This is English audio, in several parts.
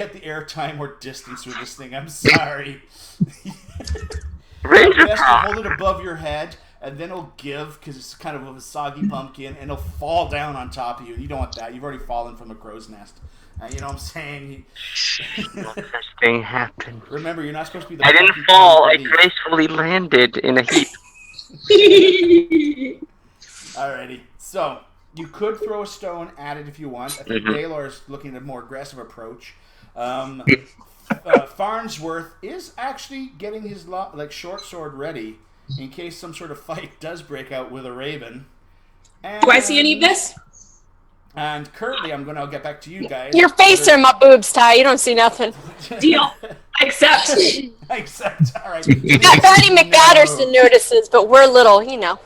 get the airtime or distance with this thing. I'm sorry. Ranger Best to Prop. hold it above your head, and then it'll give because it's kind of a soggy pumpkin, and it'll fall down on top of you. You don't want that. You've already fallen from a crow's nest. You know what I'm saying? No such thing happened. Remember, you're not supposed to be the. I didn't fucking fall. I police. gracefully landed in a heap. Alrighty. So, you could throw a stone at it if you want. I think Baylor's looking at a more aggressive approach. Farnsworth is actually getting his short sword ready in case some sort of fight does break out with a raven. And, Do I see any of this? And currently, I'm going to get back to you guys. Your face are my boobs, Ty. You don't see nothing. Deal. Accept. Except, all right. Patty McPatterson notices, but we're little, you know.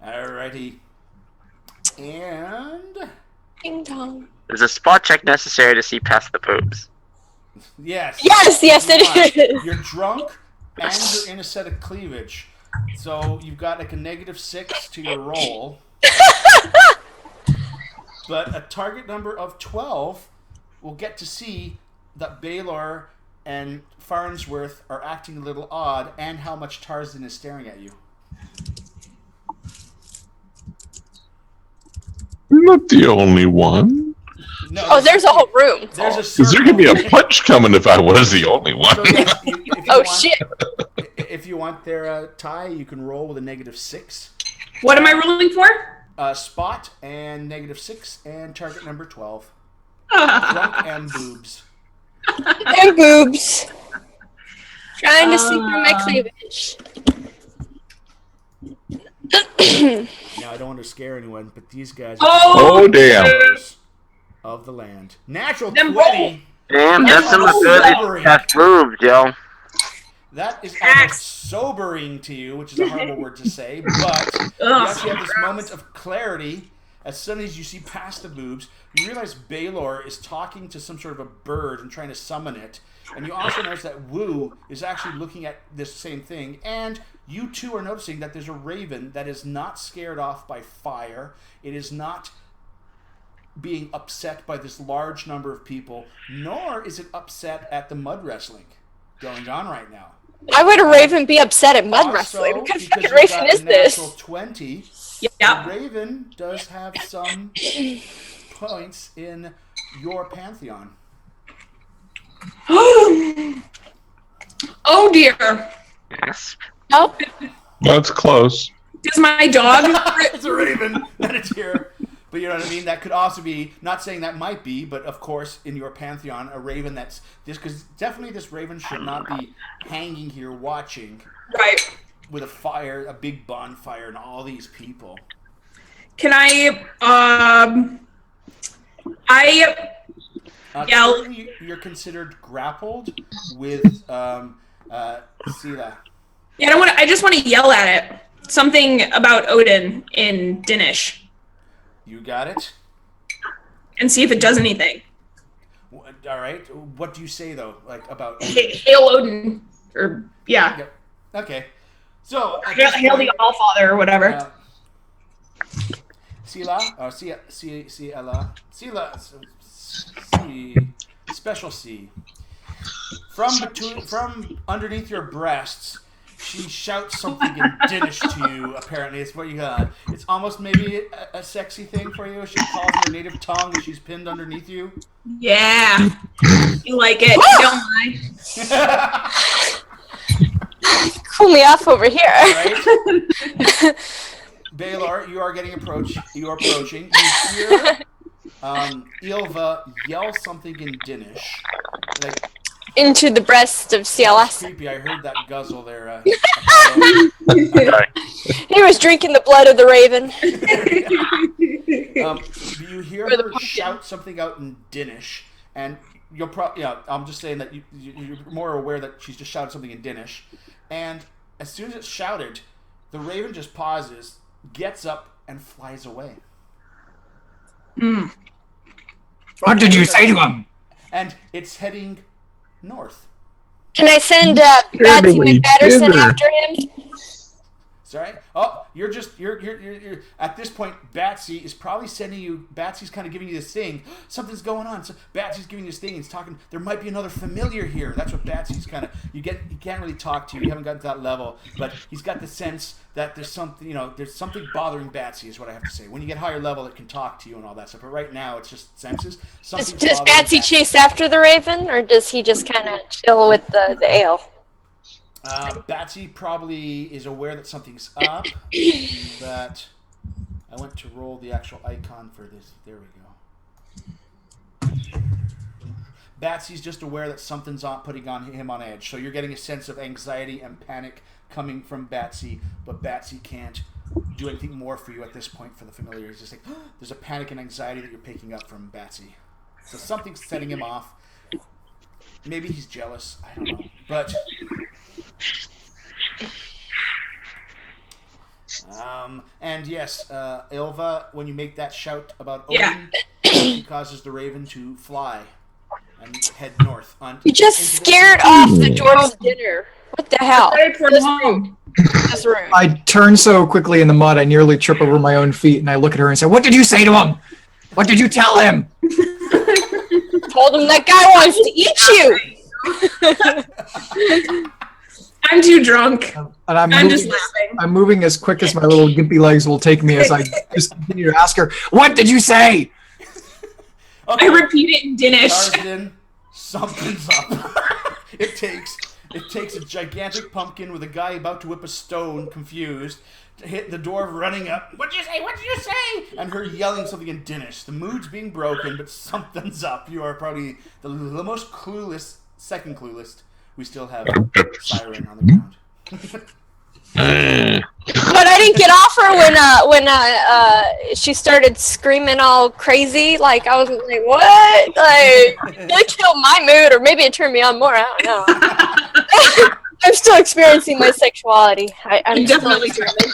Alrighty. And... Ding dong. Is a spot check necessary to see past the boobs? Yes. Yes, it is. You're drunk, and you're in a set of cleavage. So you've got like a -6 to your roll. But a target number of 12 will get to see that Baylor and Farnsworth are acting a little odd, and how much Tarzan is staring at you. You're not the only one. No, Oh, there's a whole room. There's a Because there could be a punch coming if I was the only one. So, yeah, if you Oh, want, shit. If you want their tie, you can roll with a -6. What am I rolling for? Spot and -6 and target number 12. Drunk and boobs. And boobs. Trying to see through my cleavage. Now, I don't want to scare anyone, but these guys Oh, damn. rulers of the land. Natural Them 20. Damn, that's some Oh, good sobering. past boobs, yo. That is almost sobering to you, which is a horrible word to say, but you actually have this moment of clarity. As soon as you see past the boobs, you realize Baylor is talking to some sort of a bird and trying to summon it. And you also notice that Wu is actually looking at this same thing. And you too are noticing that there's a raven that is not scared off by fire. It is not being upset by this large number of people, nor is it upset at the mud wrestling going on right now. Why would a raven be upset at mud wrestling? What kind of because fucking you raven got is a natural this? 20, Yep. the raven does have some points in your pantheon. Oh dear. Yes. Oh, That's close. Does my dog? It's a raven that it's here. But you know what I mean? That could also be, not saying that might be, but of course in your pantheon, a raven that's this, because definitely this raven should not be hanging here watching Right. with a big bonfire, and all these people. Can I? Yell. Currently you're considered grappled with Sela. Yeah, I just want to yell at it. Something about Odin in Danish, You got it. and see if it does anything. All right. What do you say though? Like about? Hail Odin, or yeah, Yep. Okay. So at hail, this hail point, the Allfather or whatever. Sela, or Sela, special C. From underneath your breasts, she shouts something in Danish to you. Apparently, it's what you got. It's almost maybe a sexy thing for you. She calls in her native tongue, and she's pinned underneath you. Yeah, you like it? Don't lie. cool me off over here. Right? Baylor, you are approaching. You hear Ilva yell something in Danish. Like, Into the breast of CLS. creepy. I heard that guzzle there. Sorry. He was drinking the blood of the raven. You hear Or the her pumpkin. shout something out in Danish, and you'll probably, I'm just saying that you're more aware that she's just shouted something in Danish, and as soon as it's shouted, the raven just pauses, gets up, and flies away. What did you say to him? And it's heading north. Can I send Patsy Totally McPatterson bitter. after him? Sorry. Oh, you're at this point. Batsy is probably sending you. Batsy's kind of giving you this thing. Something's going on. So Batsy's giving you this thing. He's talking. There might be another familiar here. That's what Batsy's kind of. He can't really talk to you. You haven't gotten to that level, but he's got the sense that there's something. There's something bothering Batsy. Is what I have to say. When you get higher level, it can talk to you and all that stuff. But right now, it's just senses. Does Batsy chase after the Raven, or does he just kind of chill with the ale? Batsy probably is aware that something's up. That I went to roll the actual icon for this. There we go. Batsy's just aware that something's putting him on edge. So you're getting a sense of anxiety and panic coming from Batsy, but Batsy can't do anything more for you at this point for the familiar. He's just like, there's a panic and anxiety that you're picking up from Batsy. So something's setting him off. Maybe he's jealous. I don't know. But and yes, Ilva, when you make that shout about Odin, he causes the Raven to fly and head north. You just scared off the dwarf's dinner. What the hell? This room. I turn so quickly in the mud, I nearly trip over my own feet, and I look at her and say, "What did you say to him? What did you tell him?" Told him that guy wants to eat you. I'm too drunk. And I'm just laughing. I'm moving as quick as my little gimpy legs will take me as I just continue to ask her, "What did you say?" Okay. I repeat it in Danish. Tarzan, something's up. It takes a gigantic pumpkin with a guy about to whip a stone, confused, to hit the dwarf running up. What'd you say? What did you say? And her yelling something in Danish. The mood's being broken, but something's up. You are probably the most clueless, second clueless. We still have Siren on the ground. But I didn't get off her when she started screaming all crazy. Like, I was like, what? Like, it killed my mood, or maybe it turned me on more. I don't know. I'm still experiencing my sexuality. I'm definitely definitely.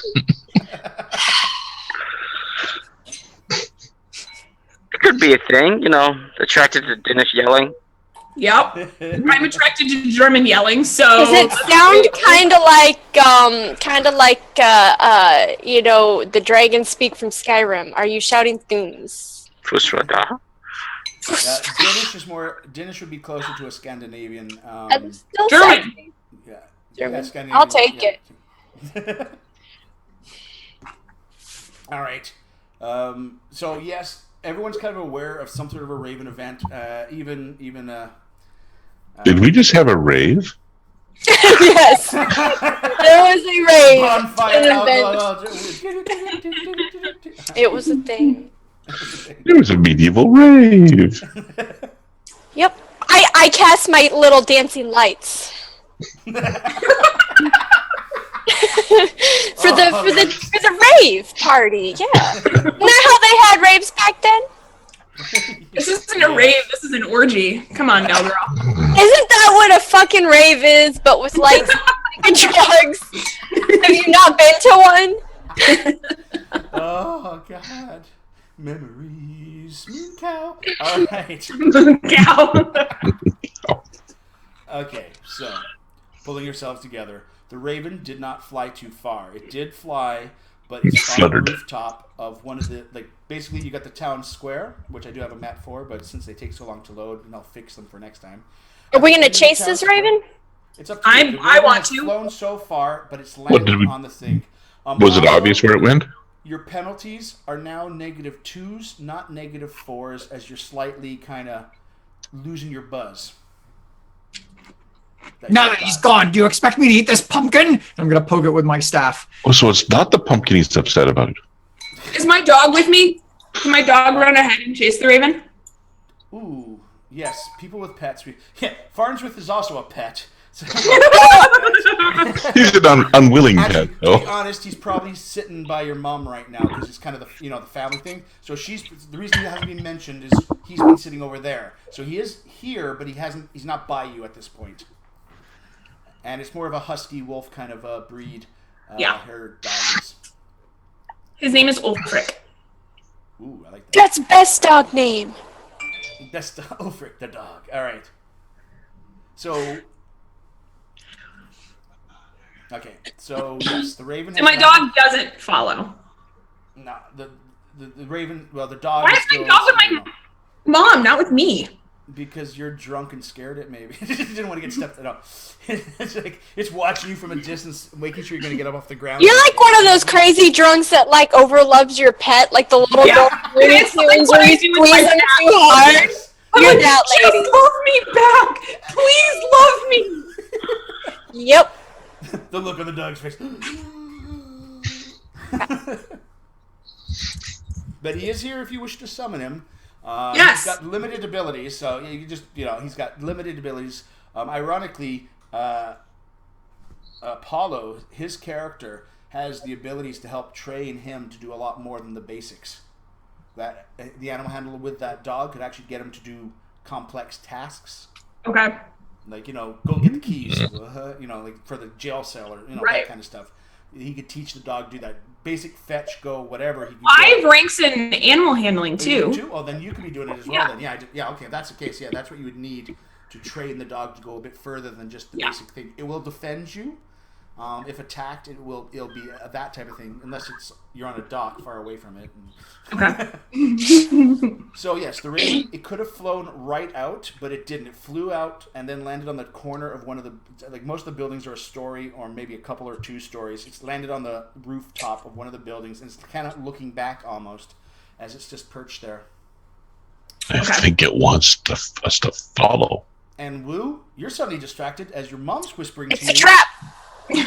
It could be a thing, attracted to Danish yelling. Yep. I'm attracted to German yelling, so. Does it sound kind of like the dragons speak from Skyrim? Are you shouting things? Fusrada. Danish would be closer to a Scandinavian. I'm still German. sexy. Yeah. German. Scandinavian, I'll take it. All right. So yes, everyone's kind of aware of some sort of a Raven event. Even. Did we just have a rave? Yes. There was a rave. It was a thing. It was a medieval rave. Yep. I cast my little dancing lights. for the rave party, yeah. Isn't that how they had raves back then? This isn't a rave, this is an orgy. Come on now, girl. Isn't that what a fucking rave is, but with lights and drugs? Have you not been to one? Oh, God. Memories. Cow. All right. Cow. Okay, so, pulling yourselves together. The Raven did not fly too far. It did fly, but it's on the rooftop of one of the, basically you got the town square, which I do have a map for, but since they take so long to load, and I'll fix them for next time. Are we going to chase this Raven? It's up to you. I want to. It's flown so far, but it's landed on the thing. Was it obvious where it went? Your penalties are now -2s, not -4s, as you're slightly kind of losing your buzz. Now that he's gone, do you expect me to eat this pumpkin? I'm going to poke it with my staff. Oh, so it's not the pumpkin he's upset about it. Is my dog with me? Can my dog run ahead and chase the Raven? Ooh, yes. People with pets. Yeah, Farnsworth is also a pet. So He's an unwilling actually, pet, to though. be honest, he's probably sitting by your mom right now because it's kind of the family thing. So the reason he hasn't been mentioned is he's been sitting over there. So he is here, but he's not by you at this point. And it's more of a husky wolf kind of a breed. Her dog is. His name is Ulfric. Ooh, I like that. That's best dog name. Best Ulfric the dog. All right. So Okay, so yes, the raven. And my dog doesn't follow. No, the raven. Well, the dog. Why is is my still dog with my mom, not with me? Because you're drunk and scared it, maybe. Didn't want to get stepped. No, it's like it's watching you from a distance, making sure you're gonna get up off the ground. You're like one of those crazy drunks that like overloves your pet, like the little dog It's like what I do with my them cat. too hard. You're that lady. Just love me back. Please love me. Yep. The look on the dog's face. But he is here if you wish to summon him. Yes. He's got limited abilities, so you just, he's got limited abilities. Ironically, Apollo, his character, has the abilities to help train him to do a lot more than the basics. That the animal handler with that dog could actually get him to do complex tasks. Okay. Like, go get the keys, like for the jail cell or, Right. that kind of stuff. He could teach the dog to do that basic fetch, go, whatever. He could I have ranks in animal handling too. Oh, then you could be doing it as well. Then, okay, if that's the case. Yeah, that's what you would need to train the dog to go a bit further than just the basic thing. It will defend you. If attacked, it'll be that type of thing, unless you're on a dock far away from it. Okay. So yes, the raven, it could have flown right out, but it didn't. It flew out and then landed on the corner of one of the, like most of the buildings are a story or maybe a couple or two stories. It's landed on the rooftop of one of the buildings and it's kind of looking back almost as it's just perched there. I think it wants us to follow. And Woo, you're suddenly distracted as your mom's whispering It's to a you. trap.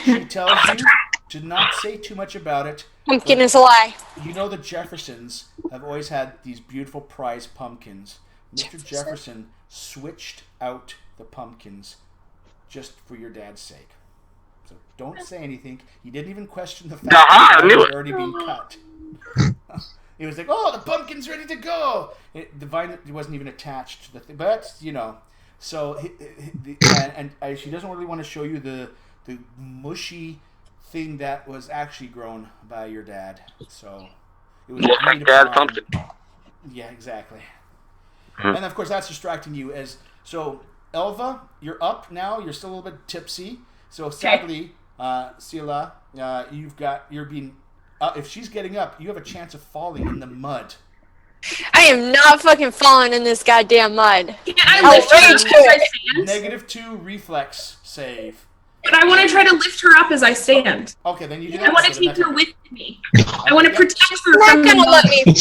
She tells you to not say too much about it. Pumpkin is a lie. You know the Jeffersons have always had these beautiful prize pumpkins. Mr. Jefferson switched out the pumpkins just for your dad's sake. So don't say anything. He didn't even question the fact that it was already being cut. He was like, "Oh, the pumpkin's ready to go." The vine wasn't even attached to the thing, but So she doesn't really want to show you the mushy thing that was actually grown by your dad. So it was Looks like dad's pumpkin. Yeah, exactly. And of course that's distracting you Elva, you're up now. You're still a little bit tipsy. So sadly, Sila, you're being. If she's getting up, you have a chance of falling in the mud. I am not fucking falling in this goddamn mud. I lift her up as I stand? -2 reflex save. But I want to try to lift her up as I stand. Okay, then you do that. I want to take her with me. I want to protect her You're from not the gonna let me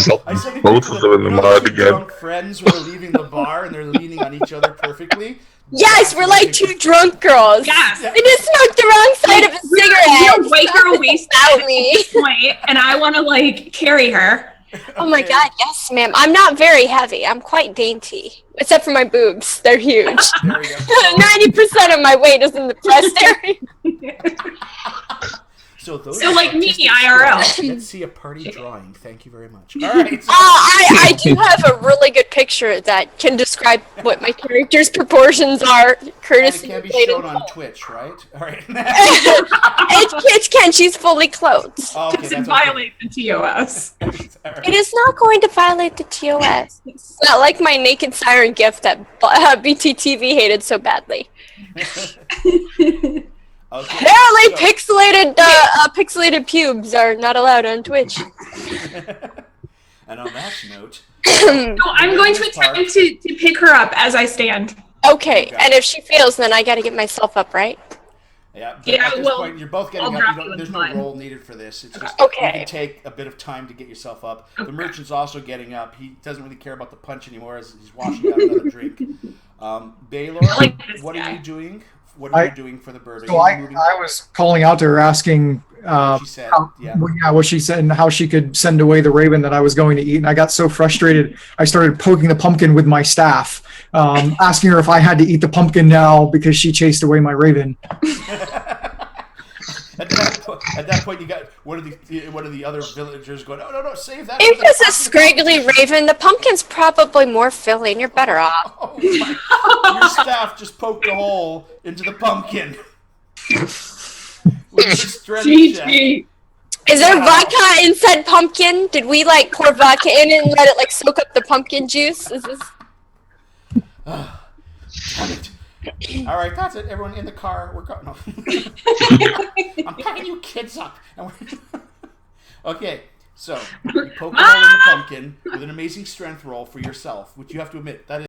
fall. I said Both of them in the mud again. Drunk friends who are leaving the bar and they're leaning on each other perfectly. Yes, we're like two drunk girls. Yes. I just smoked the wrong side of a cigarette. You'll wake her waist Without me. point, and I want to carry her. Oh my god, yes, ma'am. I'm not very heavy. I'm quite dainty. Except for my boobs. They're huge. There we go. 90% of my weight is in the breast area. So like me, artistic IRL. skills. Let's see a party drawing. Thank you very much. All right. I do have a really good picture that can describe what my character's proportions are, And it courtesy can be of Lady shown on Cole. Twitch, right? All right. It can. She's fully clothed. Oh, okay, Doesn't that's okay. violate the TOS. All right. It is not going to violate the TOS. It's not like my naked siren gift that BTTV hated so badly. Okay. Apparently, pixelated pubes are not allowed on Twitch. And on that note, No, I'm going to attempt to pick her up as I stand. Okay, and if she fails, then I gotta get myself up, right? yeah, but Yeah, at this well, point, you're both getting I'll up. drop you in There's no mine. roll needed for this. It's just Okay. you can take a bit of time to get yourself up. The merchant's also getting up. He doesn't really care about the punch anymore as he's washing out another drink. Baylor, like this what guy. are you doing? What are you doing for the bird? Are So you I moving? was calling out to her asking She said, yeah. what she said and how she could send away the raven that I was going to eat. And I got so frustrated, I started poking the pumpkin with my staff, asking her if I had to eat the pumpkin now because she chased away my raven. At that point, you got one of the other villagers going, no, save that. If it's a scraggly raven, the pumpkin's probably more filling. You're better off. Oh my! Your staff just poked a hole into the pumpkin. With your strength check. GG. Is there vodka in said pumpkin? Did we pour vodka in it and let it soak up the pumpkin juice? Is this? Damn it. All right, that's it. Everyone in the car. We're going. No. I'm packing you kids up. Okay, so you poke a hole in the pumpkin with an amazing strength roll for yourself, which you have to admit that is.